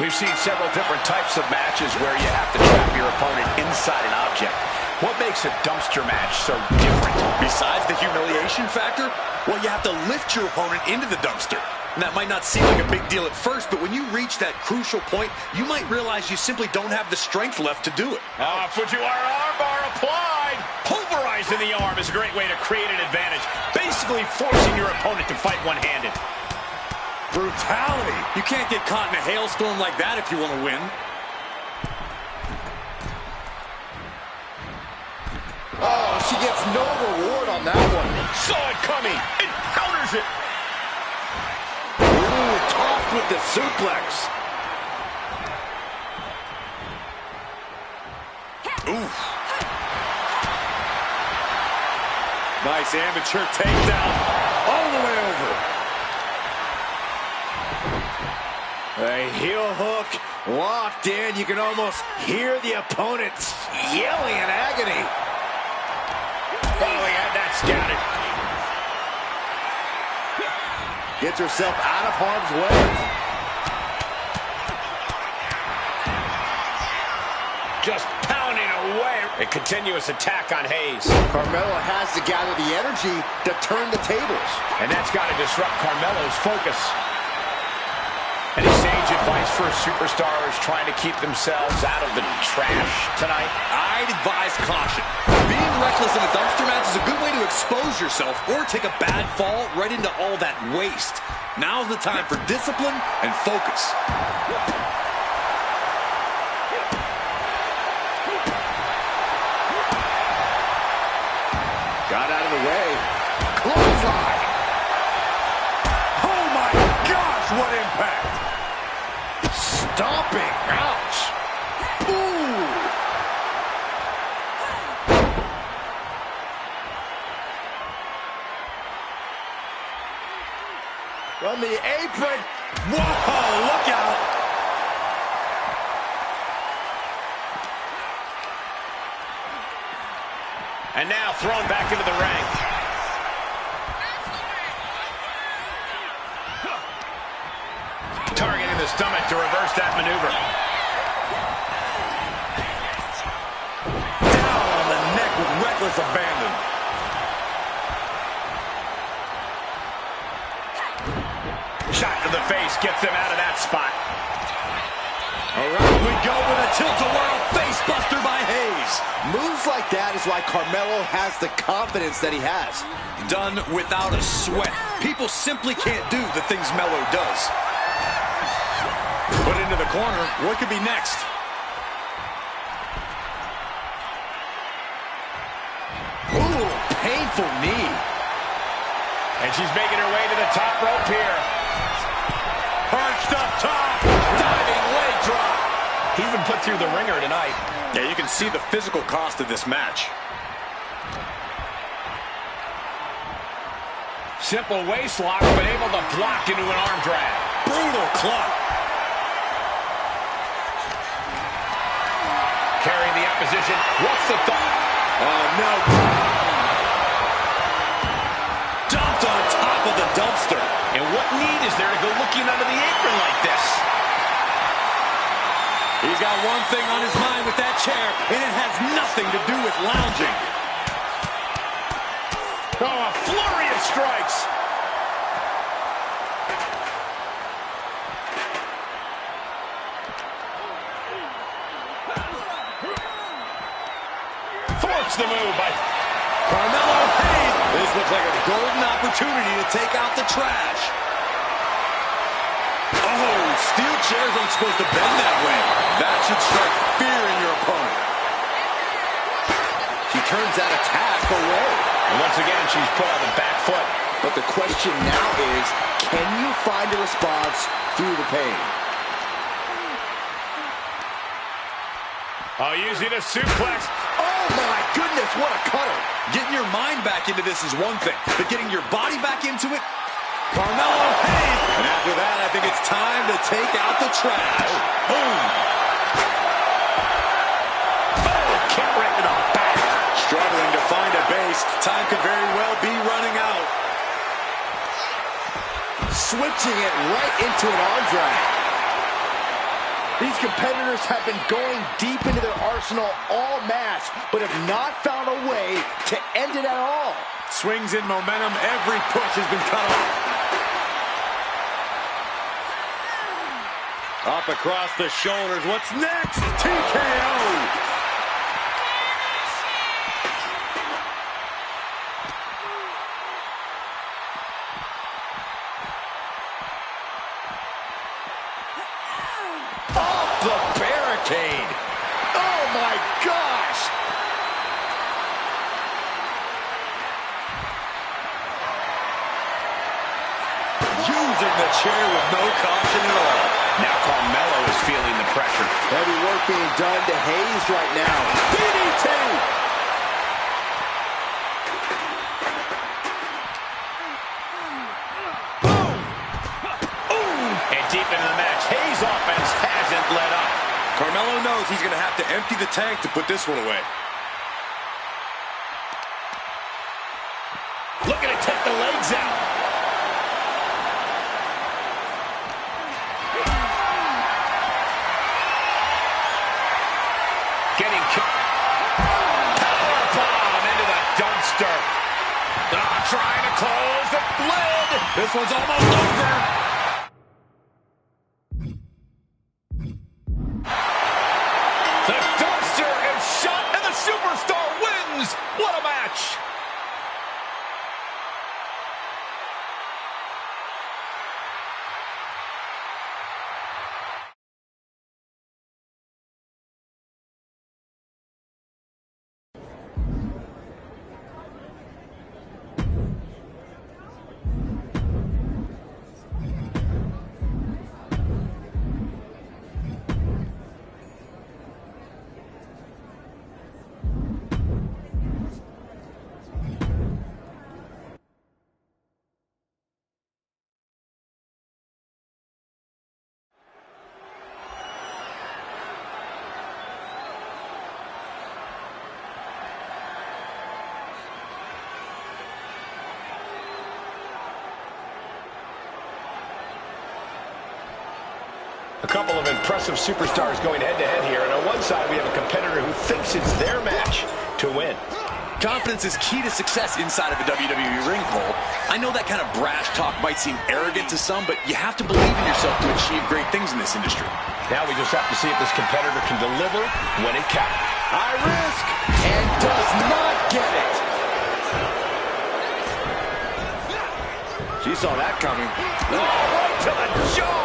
We've seen several different types of matches where you have to trap your opponent inside an object. What makes a dumpster match so different? Besides the humiliation factor, well, you have to lift your opponent into the dumpster. And that might not seem like a big deal at first, but when you reach that crucial point, you might realize you simply don't have the strength left to do it. Fujiwara armbar applied. Pulverizing the arm is a great way to create an advantage, basically forcing your opponent to fight one-handed. Brutality. You can't get caught in a hailstorm like that if you want to win. Oh, she gets no reward on that one. Saw it coming and counters it. Ooh, tossed with the suplex. Oof. Nice amateur takedown. All the way over. A heel hook locked in. You can almost hear the opponent yelling in agony. Oh, he had that scouted. Gets herself out of harm's way. Just pounding away. A continuous attack on Hayes. Carmelo has to gather the energy to turn the tables. And that's got to disrupt Carmelo's focus. Any sage advice for superstars trying to keep themselves out of the trash tonight? I'd advise caution. Being reckless in a dumpster match is a good way to expose yourself or take a bad fall right into all that waste. Now's the time for discipline and focus. Got out of the way. Clothesline. Oh my gosh, what impact! Stomping. Ouch. Ooh. From the apron. Whoa, look out! And now thrown back into the ring. Targeting the stomach to reverse that maneuver. Down on the neck with reckless abandon. Shot to the face gets him out of that spot. Around we go with a tilt-a-whirl face buster by Hayes. Moves like that is why Carmelo has the confidence that he has. Done without a sweat. People simply can't do the things Melo does. Put into the corner. What could be next? Ooh, painful knee. And she's making her way to the top rope here. Perched up top. Diving leg drop. He's been put through the ringer tonight. Yeah, you can see the physical cost of this match. Simple waist lock, but able to block into an arm drag. Brutal clock. Carrying the opposition. What's the thought? Oh, no. Dumped on top of the dumpster. And what need is there to go looking under the apron like this? He's got one thing on his mind with that chair, and it has nothing to do with lounging. Oh, a flurry of strikes. Force the move by Carmelo Hayes. This looks like a golden opportunity to take out the trash. Oh, steel chairs aren't supposed to bend that way. That should strike fear in your opponent. She turns that attack away. And once again, she's put on the back foot. But the question now is, can you find a response through the pain? Oh, using a suplex. Oh my goodness, what a cutter. Getting your mind back into this is one thing, but getting your body back into it, Carmelo Hayes. And after that, I think it's time to take out the trash. Boom. Oh, kick right to the back. Struggling to find a base. Time could very well be running out. Switching it right into an arm drag. These competitors have been going deep into their arsenal all match, but have not found a way to end it at all. Swings in momentum. Every push has been cut off. Up across the shoulders. What's next? TKO. Oh my gosh! Using the chair with no caution at all. Now Carmelo is feeling the pressure. Heavy work being done to Hayes right now. DDT! Boom! And deep into the match, Hayes' offense hasn't let up. Carmelo knows he's going to have to empty the tank to put this one away. Looking to take the legs out. Getting powerbomb into the dumpster. Trying to close the lid. This one's almost over. Superstar wins! What a match! A couple of impressive superstars going head-to-head here, and on one side we have a competitor who thinks it's their match to win. Confidence is key to success inside of a WWE ring, Cole. I know that kind of brash talk might seem arrogant to some, but you have to believe in yourself to achieve great things in this industry. Now we just have to see if this competitor can deliver when it counts. High risk, and does not get it. She saw that coming. Oh, right to the jaw!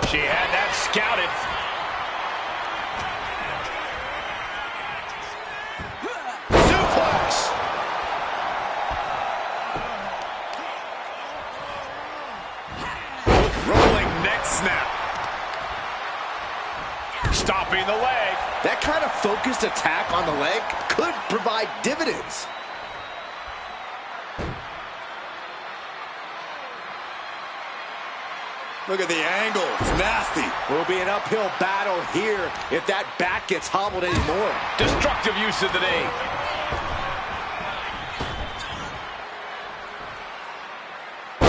She had that scouted. Suplex! Rolling neck snap. Stopping the leg. That kind of focused attack on the leg could provide dividends. Look at the angle. It's nasty. Will be an uphill battle here if that back gets hobbled anymore. Destructive use of the knee.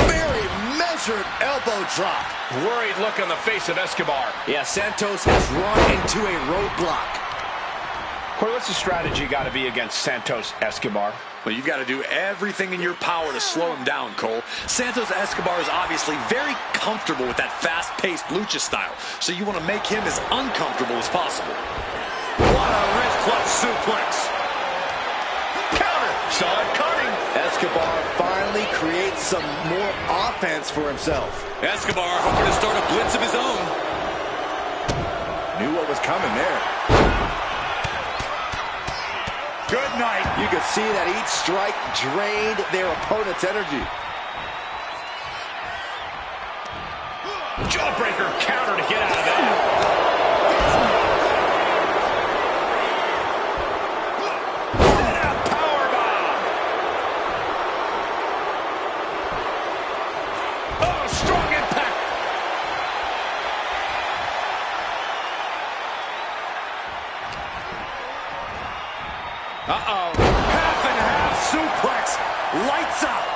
Very measured elbow drop. Worried look on the face of Escobar. Yeah, Santos has run into a roadblock. Corey, what's the strategy got to be against Santos Escobar? Well, you've got to do everything in your power to slow him down, Cole. Santos Escobar is obviously very comfortable with that fast-paced lucha style, so you want to make him as uncomfortable as possible. What a wrist clutch suplex. Counter. Saw it coming. Escobar finally creates some more offense for himself. Escobar hoping to start a blitz of his own. Knew what was coming there. Good night. You could see that each strike drained their opponent's energy. Jawbreaker counter to get out of that. Powerbomb. Oh, strong impact. Uh-oh. Half and half suplex. Lights out.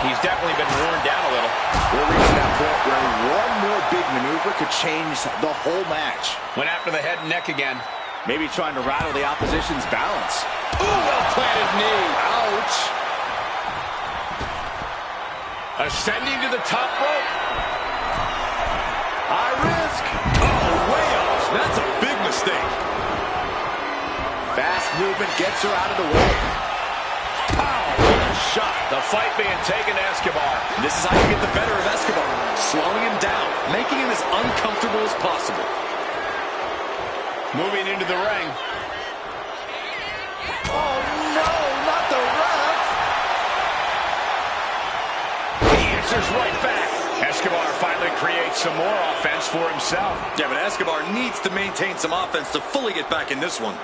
He He's definitely been worn down a little. We're reaching that point where one more big maneuver could change the whole match. Went after the head and neck again. Maybe trying to rattle the opposition's balance. Ooh, well-planted knee. Ouch. Ascending to the top rope. High risk. Oh, way off. That's a big mistake. Fast movement gets her out of the way. Pow, what a shot. The fight being taken to Escobar. This is how you get the better of Escobar. Slowing him down, making him as uncomfortable as possible. Moving into the ring. Oh, no, not the ref. He answers right back. Escobar finally creates some more offense for himself. Yeah, but Escobar needs to maintain some offense to fully get back in this one.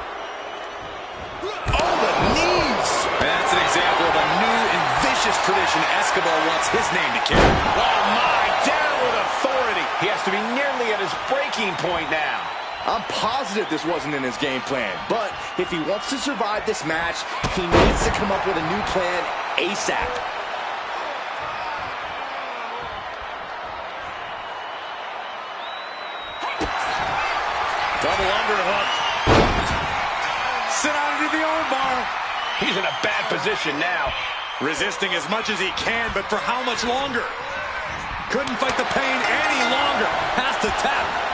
Oh, the knees. That's an example of a new and vicious tradition Escobar wants his name to carry. Oh, my, down with authority. He has to be nearly at his breaking point now. I'm positive this wasn't in his game plan, but if he wants to survive this match, he needs to come up with a new plan ASAP. Double underhook. Sit out into the arm bar. He's in a bad position now. Resisting as much as he can, but for how much longer? Couldn't fight the pain any longer. Has to tap.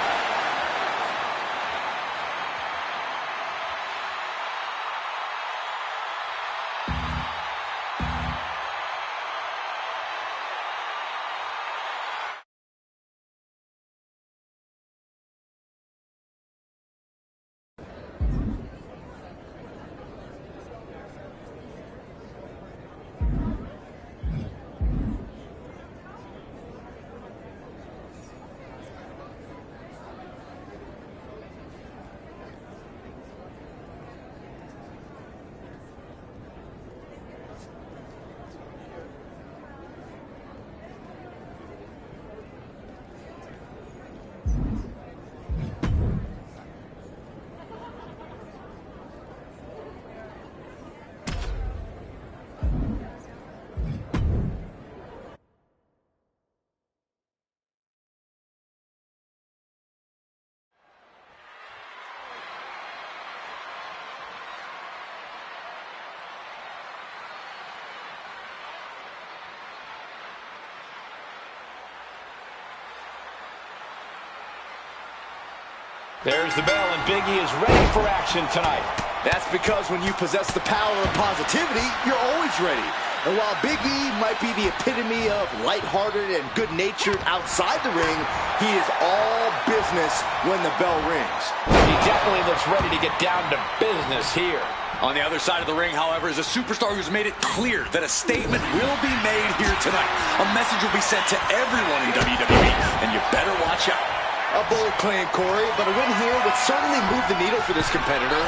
There's the bell, and Big E is ready for action tonight. That's because when you possess the power of positivity, you're always ready. And while Big E might be the epitome of lighthearted and good-natured outside the ring, he is all business when the bell rings. He definitely looks ready to get down to business here. On the other side of the ring, however, is a superstar who's made it clear that a statement will be made here tonight. A message will be sent to everyone in WWE, and you better watch out. A bold claim, Corey, but a win here would certainly move the needle for this competitor.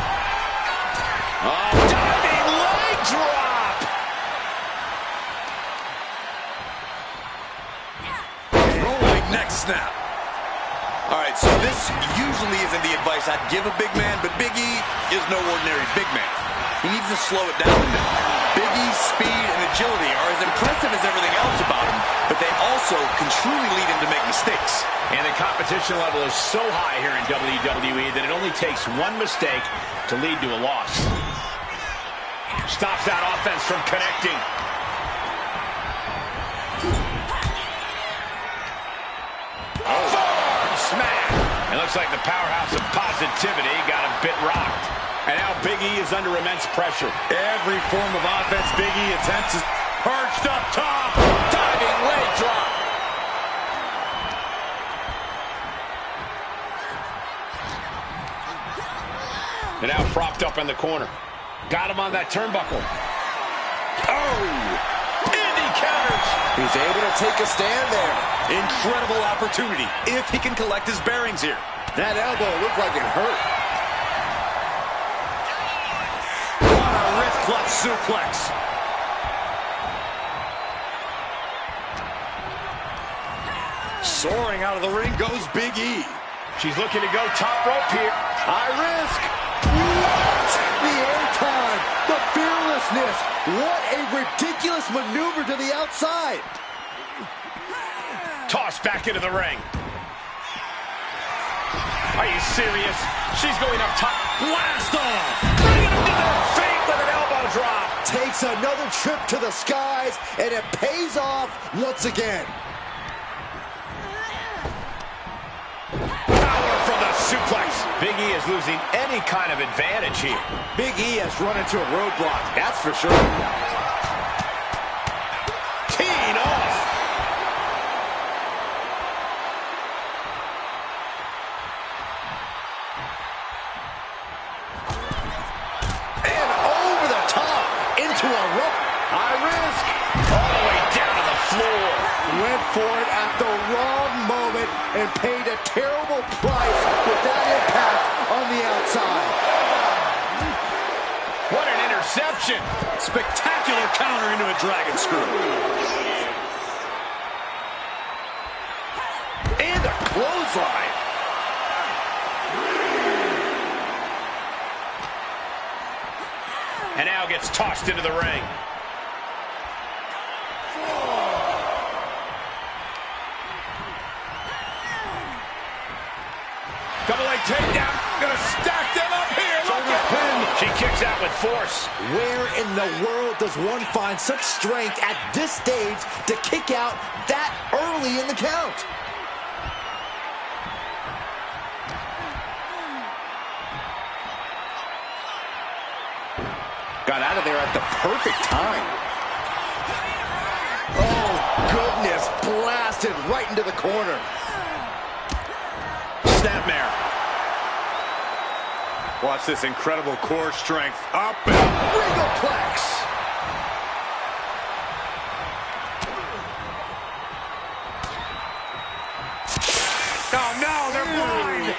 Oh, diving leg drop! Rolling neck snap. All right, so this usually isn't the advice I'd give a big man, but Big E is no ordinary big man. He needs to slow it down a bit. Big E's speed and agility are as impressive as everything else about him, but they also can truly lead him to make mistakes. And the competition level is so high here in WWE that it only takes one mistake to lead to a loss. Stops that offense from connecting. Forearm smash. It looks like the powerhouse of positivity got a bit rocked. And now Big E is under immense pressure. Every form of offense Big E attempts is perched up top. Diving leg drop. And now propped up in the corner. Got him on that turnbuckle. Oh! And he counters. He's able to take a stand there. Incredible opportunity if he can collect his bearings here. That elbow looked like it hurt. What a wrist clutch suplex. Soaring out of the ring goes Big E. She's looking to go top rope here. High risk. What? The airtime. The fearlessness. What a ridiculous maneuver to the outside. Tossed back into the ring. Are you serious? She's going up top. Blast off! Bringing him to their feet with an elbow drop. Takes another trip to the skies, and it pays off once again. Power from the suplex. Big E is losing any kind of advantage here. Big E has run into a roadblock, that's for sure. Teeing off. And over the top into a rope. High risk. All the way down to the floor. Went for it at the wrong moment and paid a terrible price with that impact on the outside. What an interception. Spectacular counter into a dragon screw. And a clothesline. And now gets tossed into the ring. Double leg takedown. Gonna stack them up here. Look at him. She kicks out with force. Where in the world does one find such strength at this stage to kick out that early in the count? Got out of there at the perfect time. Oh, goodness. Blasted right into the corner. Snapmare. Watch this incredible core strength. Up and Regoplex. Oh, no, they're blind.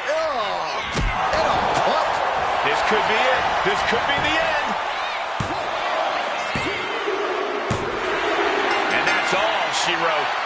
And a punt. This could be it. This could be the end. And that's all she wrote.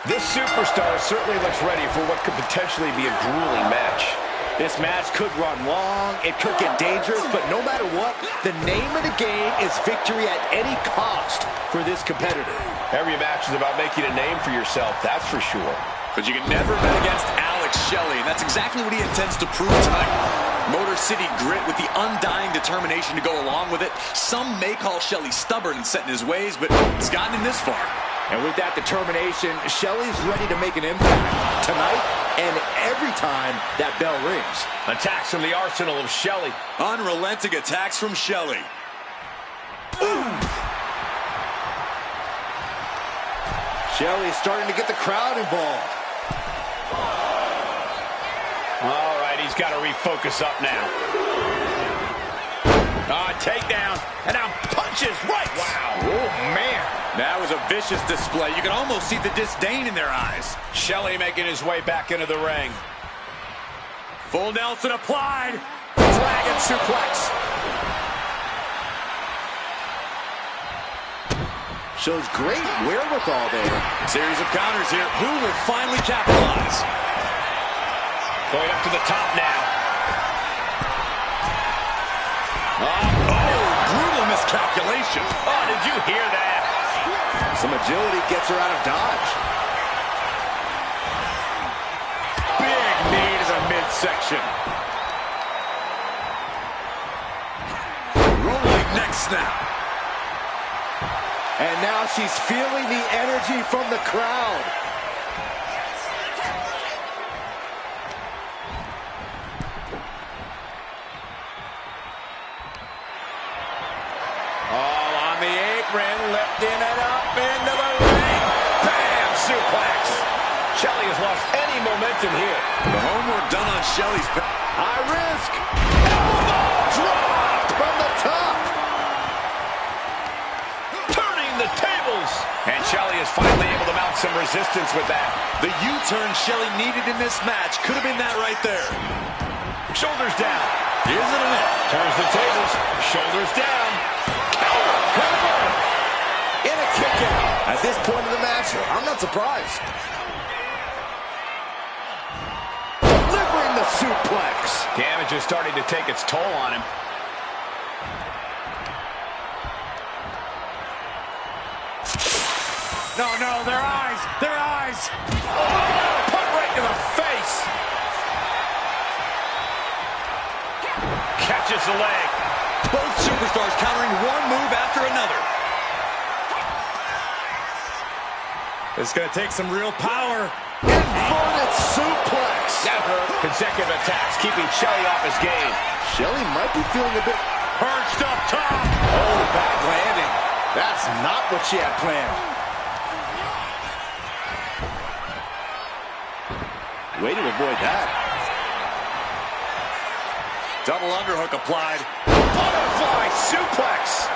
This superstar certainly looks ready for what could potentially be a grueling match. This match could run long, it could get dangerous, but no matter what, the name of the game is victory at any cost for this competitor. Every match is about making a name for yourself, that's for sure. But you can never bet against Alex Shelley, and that's exactly what he intends to prove tonight. Motor City grit with the undying determination to go along with it. Some may call Shelley stubborn and set in his ways, but it's gotten him this far. And with that determination, Shelley's ready to make an impact tonight and every time that bell rings. Attacks from the arsenal of Shelley. Unrelenting attacks from Shelley. Shelley's starting to get the crowd involved. All right, he's got to refocus up now. Takedown, and now punches right. Wow. Oh, man. That was a vicious display. You can almost see the disdain in their eyes. Shelley making his way back into the ring. Full Nelson applied. Dragon suplex. Shows great wherewithal there. Series of counters here. Who will finally capitalize? Going up to the top now. Brutal miscalculation. Oh, did you hear that? Some agility gets her out of dodge. Big knee to the midsection. Rolling neck snap. And now she's feeling the energy from the crowd. All on the apron, lifting it up into the ring. Bam! Suplex. Shelley has lost any momentum here. The homework done on Shelley's. High risk. Elbow drop from the top. Turning the tables. And Shelley is finally able to mount some resistance with that. The U-turn Shelley needed in this match could have been that right there. Shoulders down. Isn't it? Turns the tables. Shoulders down. Cover. In a kick out. At this point of the match, I'm not surprised. Delivering the suplex. Damage is starting to take its toll on him. No, their eyes. Oh, put right to the face. Catches the leg. Both superstars countering one move after another. It's going to take some real power. Inverted suplex. That hurt. Consecutive attacks, keeping Shelley off his game. Shelley might be feeling a bit Perched up top. Oh, bad landing. That's not what she had planned. Way to avoid that. Double underhook applied. Butterfly suplex.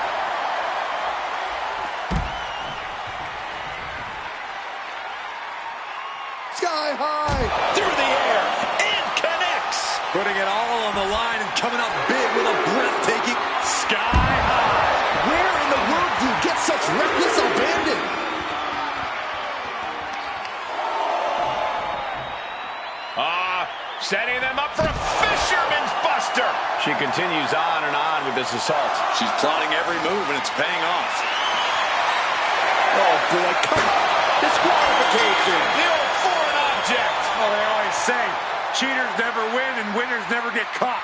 Sky high. Through the air. And connects. Putting it all on the line and coming up big with a breathtaking sky high. Where in the world do you get such reckless abandon? Setting them up for a fisherman's buster. She continues on with this assault. She's plotting every move, and it's paying off. Oh, boy, come on. Disqualification. The old foreign object. Oh, they always say, cheaters never win and winners never get caught.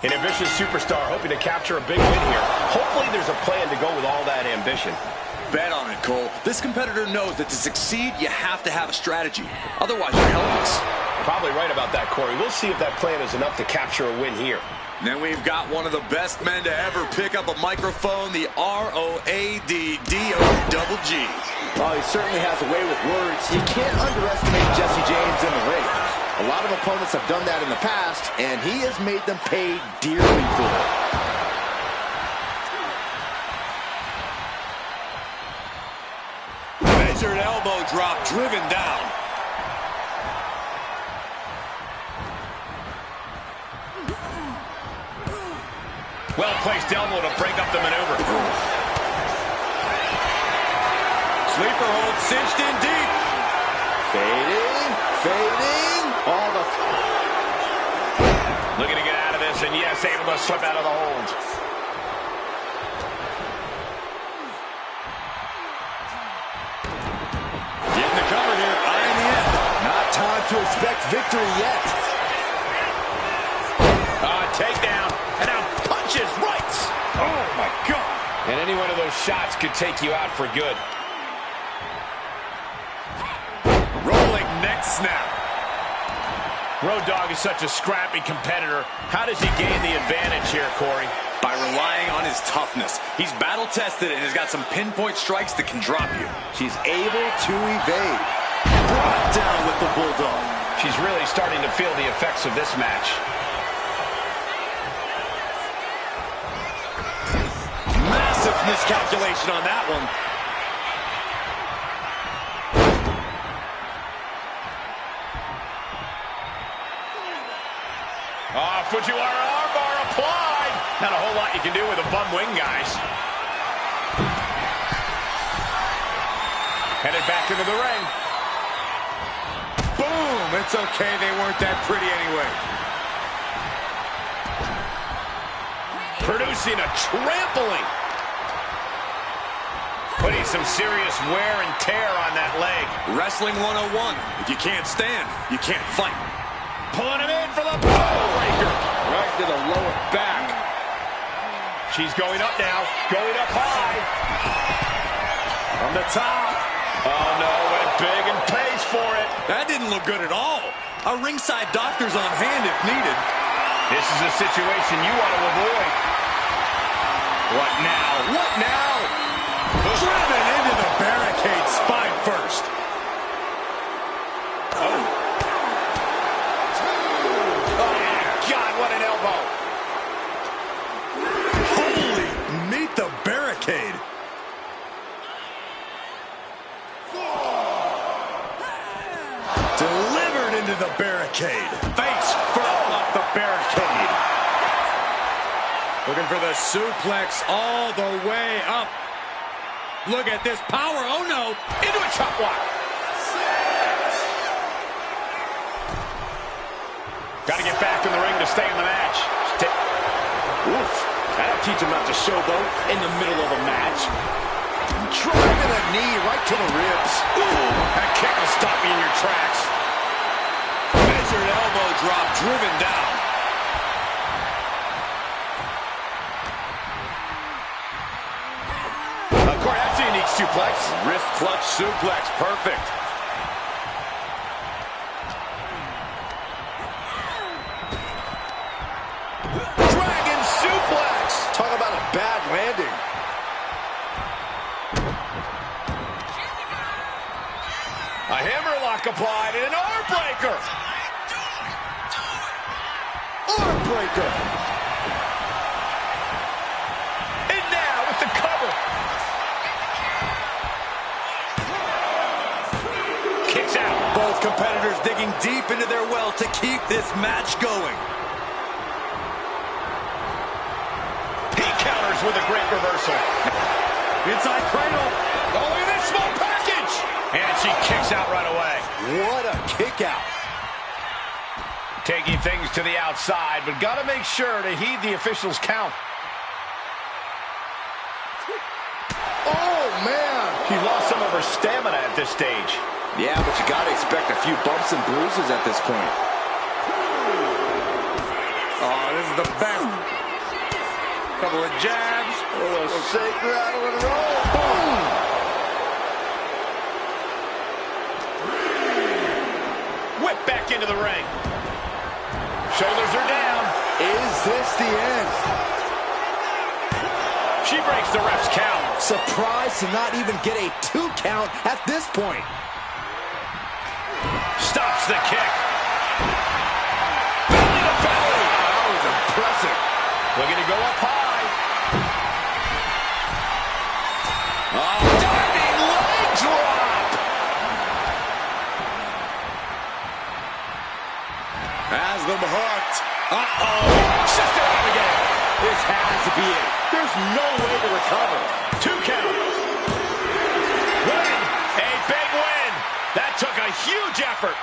An ambitious superstar hoping to capture a big win here. Hopefully there's a plan to go with all that ambition. Bet on it, Cole. This competitor knows that to succeed, you have to have a strategy. Otherwise, you're helpless. Probably right about that, Corey. We'll see if that plan is enough to capture a win here. And then we've got one of the best men to ever pick up a microphone, the ROADDOGG. Oh, he certainly has a way with words. You can't underestimate Jesse James in the ring. A lot of opponents have done that in the past, and he has made them pay dearly for it. Measured elbow drop, driven down. Well-placed elbow to break up the maneuver. Sleeper hold cinched in deep. Fading, fading. All the... Looking to get out of this, and yes, able to slip out of the hold. Getting the cover here, eyeing the end. Not time to expect victory yet. Takedown, and now punches right. Oh, my God. And any one of those shots could take you out for good. Rolling neck snap. Road Dogg is such a scrappy competitor. How does he gain the advantage here, Corey? By relying on his toughness. He's battle-tested and has got some pinpoint strikes that can drop you. She's able to evade. Brought down with the Bulldog. She's really starting to feel the effects of this match. Massive miscalculation on that one. Fujiwara armbar applied. Not a whole lot you can do with a bum wing, guys. Headed back into the ring. Boom! It's okay, they weren't that pretty anyway. Producing a trampling. Putting some serious wear and tear on that leg. Wrestling 101. If you can't stand, you can't fight. Pulling him in for the breaker. Right to the lower back. She's going up now. Going up high. From the top. Oh, no. Went big and pays for it. That didn't look good at all. A ringside doctor's on hand if needed. This is a situation you want to avoid. What now? What now? Driven into the barricade, spine first. Oh. What an elbow. Holy, meet the barricade. Delivered into the barricade. Face first off the barricade. Looking for the suplex all the way up. Look at this power. Oh, no. Into a chop block. Got to get back in the ring to stay in the match. Oof. That'll teach him not to showboat in the middle of a match. Driving a knee right to the ribs. Ooh, that kick will stop you in your tracks. Measured elbow drop, driven down. Corey, that's a unique suplex. Wrist clutch suplex, perfect. Talk about a bad landing. A hammerlock applied and an arm breaker. Arm breaker. And now with the cover. Kicks out. Both competitors digging deep into their well to keep this match going. With a great reversal. Inside cradle. Oh, look at this small package. And she kicks out right away. What a kick out. Taking things to the outside, but got to make sure to heed the officials' count. Oh, man. She lost some of her stamina at this stage. Yeah, but you got to expect a few bumps and bruises at this point. Oh, this is is the best. Couple of jabs. Oh, a shake, rattle, and roll. Boom! Whip back into the ring. Shoulders are down. Is this the end? She breaks the ref's count. Surprised to not even get a 2 count at this point. Stops the kick. Belly to belly. That was impressive. Looking to go up high. Oh, Diving leg drop. Has them hooked. Uh-oh. Sister Abigail. this has to be it. There's no way to recover. 2 count. Win. A big win. That took a huge effort.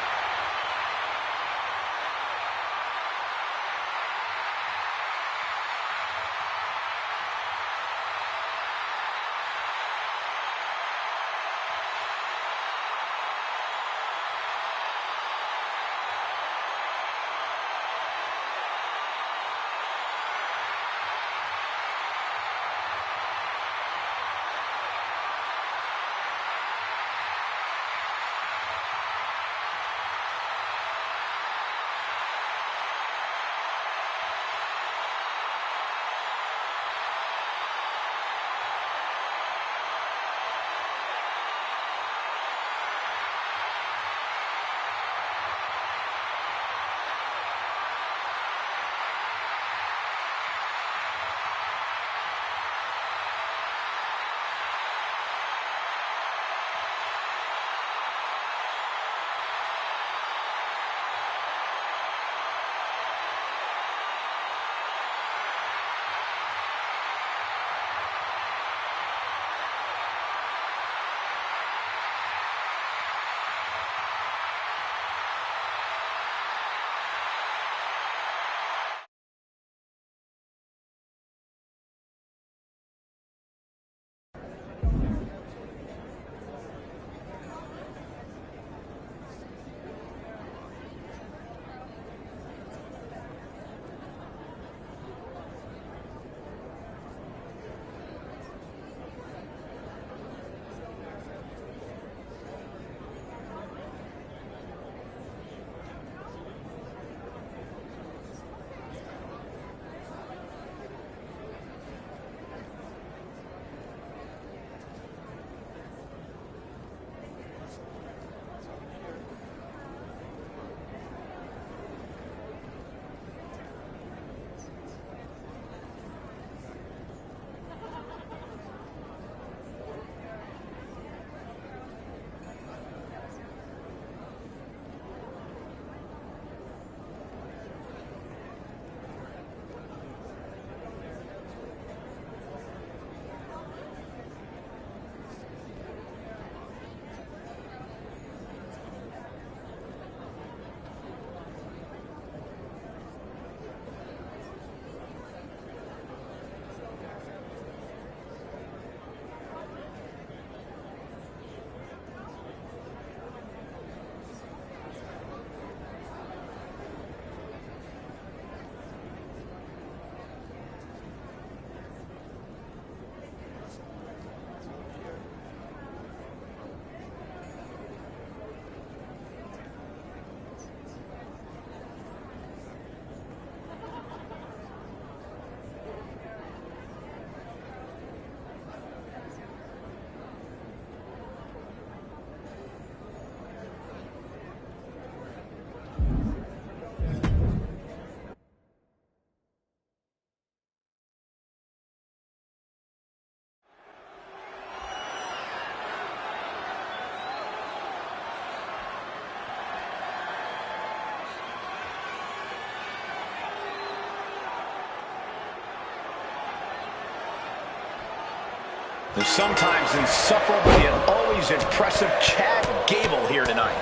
The sometimes insufferable yet always impressive Chad Gable here tonight.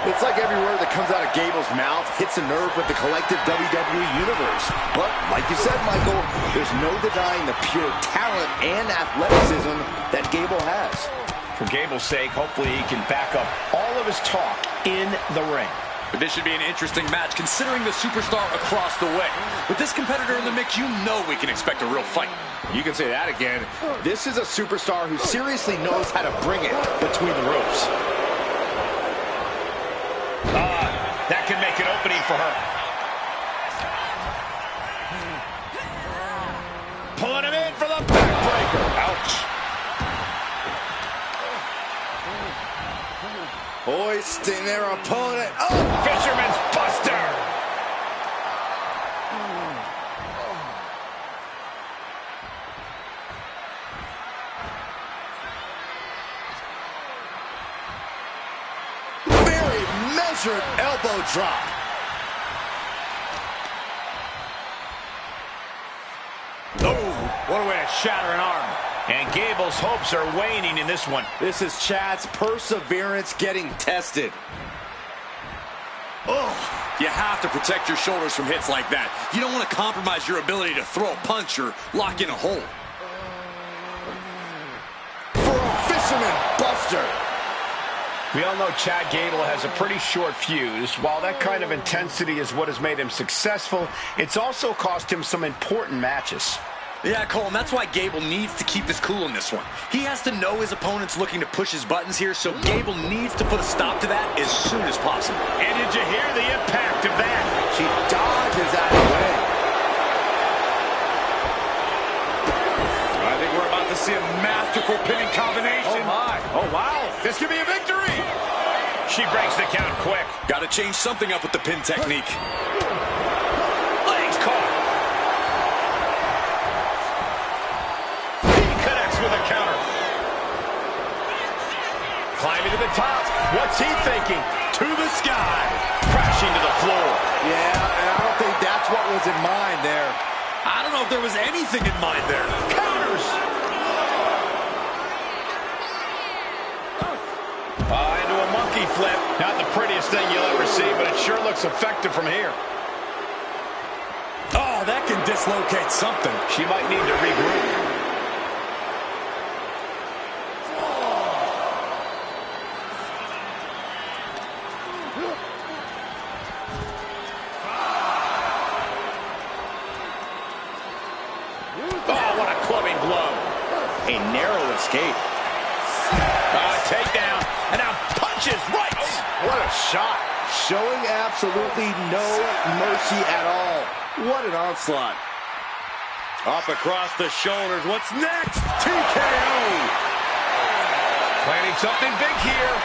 It's like every word that comes out of Gable's mouth hits a nerve with the collective WWE Universe. But like you said, Michael, there's no denying the pure talent and athleticism that Gable has. For Gable's sake, hopefully he can back up all of his talk in the ring. But this should be an interesting match considering the superstar across the way. With this competitor in the mix, you know we can expect a real fight. You can say that again. This is a superstar who seriously knows how to bring it between the ropes. That can make an opening for her. Pulling him in for the backbreaker. Ouch. Hoisting their opponent. Oh! Fisherman's Buster. Very measured elbow drop. Oh, what a way to shatter an arm. And Gable's hopes are waning in this one. This is Chad's perseverance getting tested. Oh, you have to protect your shoulders from hits like that. You don't want to compromise your ability to throw a punch or lock in a hold. For a fisherman buster. We all know Chad Gable has a pretty short fuse. While that kind of intensity is what has made him successful, it's also cost him some important matches. Yeah, Cole, and that's why Gable needs to keep his cool in this one. He has to know his opponent's looking to push his buttons here, so Gable needs to put a stop to that as soon as possible. And did you hear the impact of that? She dodges out of the way. I think we're about to see a masterful pinning combination. Oh, my. Oh, wow. This could be a victory. She breaks the count quick. Got to change something up with the pin technique. Legs caught. With a counter. Climbing to the top. What's he thinking? To the sky. Crashing to the floor. Yeah, and I don't think that's what was in mind there. I don't know if there was anything in mind there. Counters. Into a monkey flip. Not the prettiest thing you'll ever see, but it sure looks effective from here. Oh, that can dislocate something. She might need to regroup. A narrow escape. Takedown. And now punches right. What a shot. Showing absolutely no mercy at all. What an onslaught. Up across the shoulders. What's next? TKO. Planning something big here.